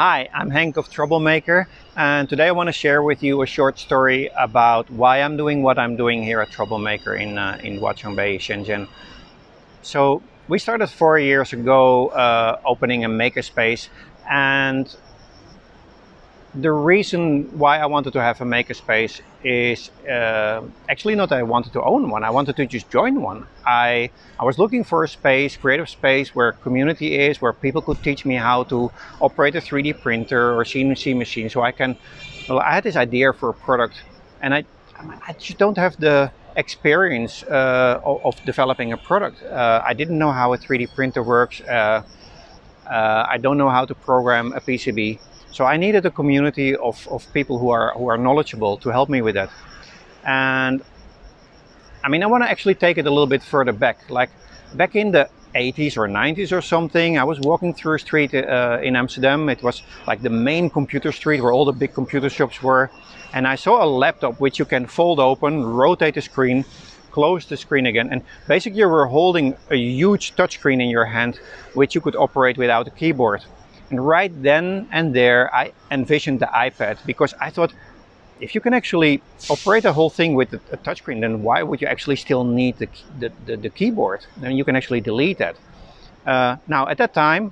Hi, I'm Henk of TroubleMaker, and today I want to share with you a short story about why I'm doing what I'm doing here at TroubleMaker in Huaqiangbei, Shenzhen. So we started 4 years ago opening a makerspace, and the reason why I wanted to have a makerspace is actually not that I wanted to own one. I wanted to just join one. I was looking for a space, creative space, where community is, where people could teach me how to operate a 3D printer or CNC machine. So I had this idea for a product, and I just don't have the experience of developing a product. I didn't know how a 3D printer works. I don't know how to program a PCB. So I needed a community of people who are knowledgeable to help me with that. And I mean, I want to actually take it a little bit further back. Like back in the 80s or 90s or something, I was walking through a street in Amsterdam. It was like the main computer street where all the big computer shops were. And I saw a laptop which you can fold open, rotate the screen, close the screen again. And basically you were holding a huge touchscreen in your hand, which you could operate without a keyboard. And right then and there, I envisioned the iPad, because I thought, if you can actually operate the whole thing with a touchscreen, then why would you actually still need the keyboard? Then you can actually delete that. Now, at that time,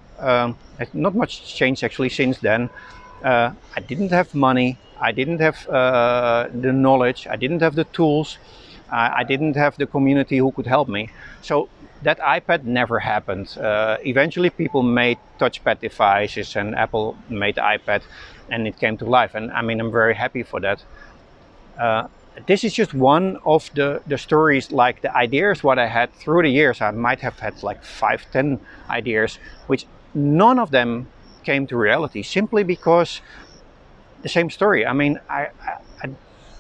not much changed actually since then. I didn't have money, I didn't have the knowledge, I didn't have the tools, I didn't have the community who could help me. So that iPad never happened. Eventually people made touchpad devices, and Apple made the iPad, and it came to life. And I mean, I'm very happy for that. This is just one of the stories, like the ideas what I had through the years. I might have had like 5-10 ideas, which none of them came to reality, simply because the same story. I mean, I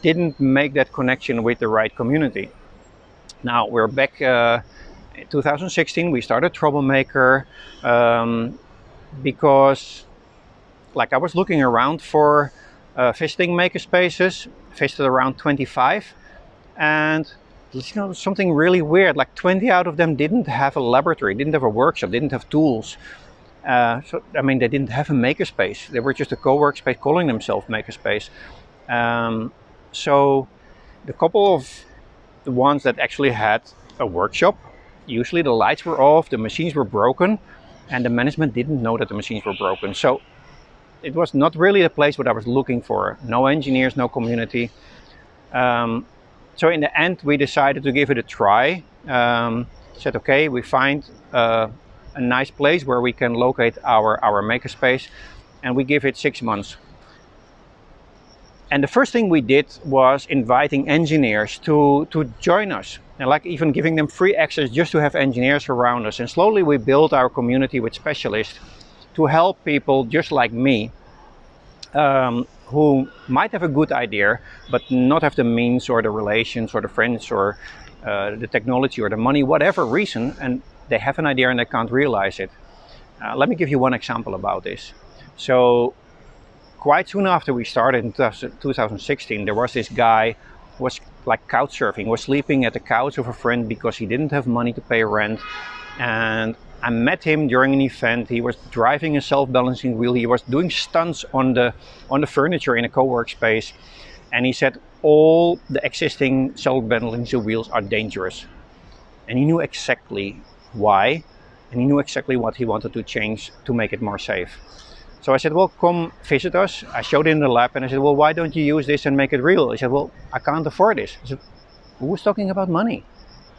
didn't make that connection with the right community. Now we're back. In 2016 we started TroubleMaker because like I was looking around for visiting makerspaces, visited around 25, and something really weird, like 20 out of them didn't have a laboratory, didn't have a workshop, didn't have tools. So I mean, they didn't have a makerspace. They were just a co-work space calling themselves makerspace. So the couple of the ones that actually had a workshop, usually the lights were off, the machines were broken, and the management didn't know that the machines were broken. So it was not really the place what I was looking for. No engineers, no community. So in the end, we decided to give it a try. Said, okay, we find a nice place where we can locate our makerspace, and we give it 6 months. And the first thing we did was inviting engineers to join us, and like even giving them free access just to have engineers around us. And slowly we built our community with specialists to help people just like me, who might have a good idea but not have the means or the relations or the friends or the technology or the money, whatever reason, and they have an idea and they can't realize it. Let me give you one example about this. So quite soon after we started in 2016, there was this guy who was like couch surfing, was sleeping at the couch of a friend because he didn't have money to pay rent. And I met him during an event. He was driving a self-balancing wheel. He was doing stunts on the furniture in a co-work space. And he said all the existing self-balancing wheels are dangerous. And he knew exactly why, and he knew exactly what he wanted to change to make it more safe. So I said, well, come visit us. I showed him the lab, and I said, well, why don't you use this and make it real? He said, well, I can't afford this. I said, who's talking about money?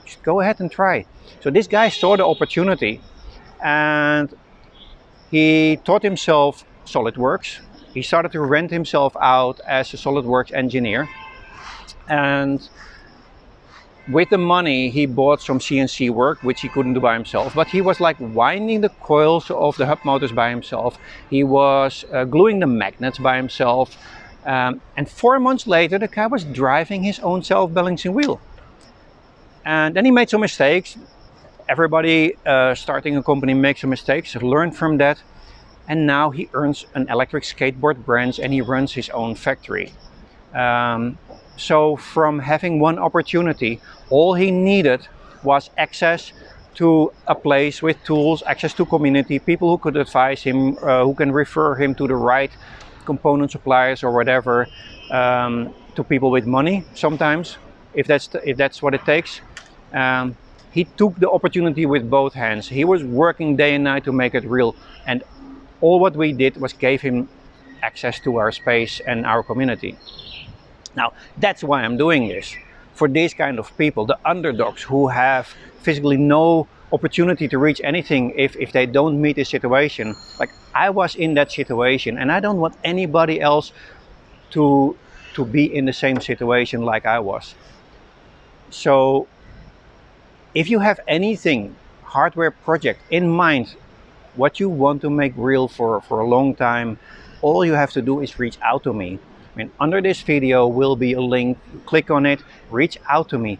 Just go ahead and try. So this guy saw the opportunity, and he taught himself SolidWorks. He started to rent himself out as a SolidWorks engineer. And with the money, he bought some CNC work, which he couldn't do by himself, but he was like winding the coils of the hub motors by himself. He was gluing the magnets by himself. And 4 months later, the guy was driving his own self-balancing wheel. And then he made some mistakes. Everybody starting a company makes some mistakes, learn from that. And now he earns an electric skateboard brand, and he runs his own factory. So from having one opportunity, all he needed was access to a place with tools, access to community, people who could advise him, who can refer him to the right component suppliers or whatever, to people with money sometimes, if that's what it takes. He took the opportunity with both hands. He was working day and night to make it real, and all what we did was gave him access to our space and our community. Now, that's why I'm doing this. For these kind of people, the underdogs who have physically no opportunity to reach anything if they don't meet this situation. Like, I was in that situation, and I don't want anybody else to be in the same situation like I was. So if you have anything, hardware project in mind, what you want to make real for a long time, all you have to do is reach out to me. I mean, under this video will be a link. Click on it, reach out to me.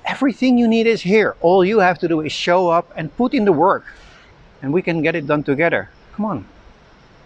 Everything you need is here. All you have to do is show up and put in the work, and we can get it done together. Come on.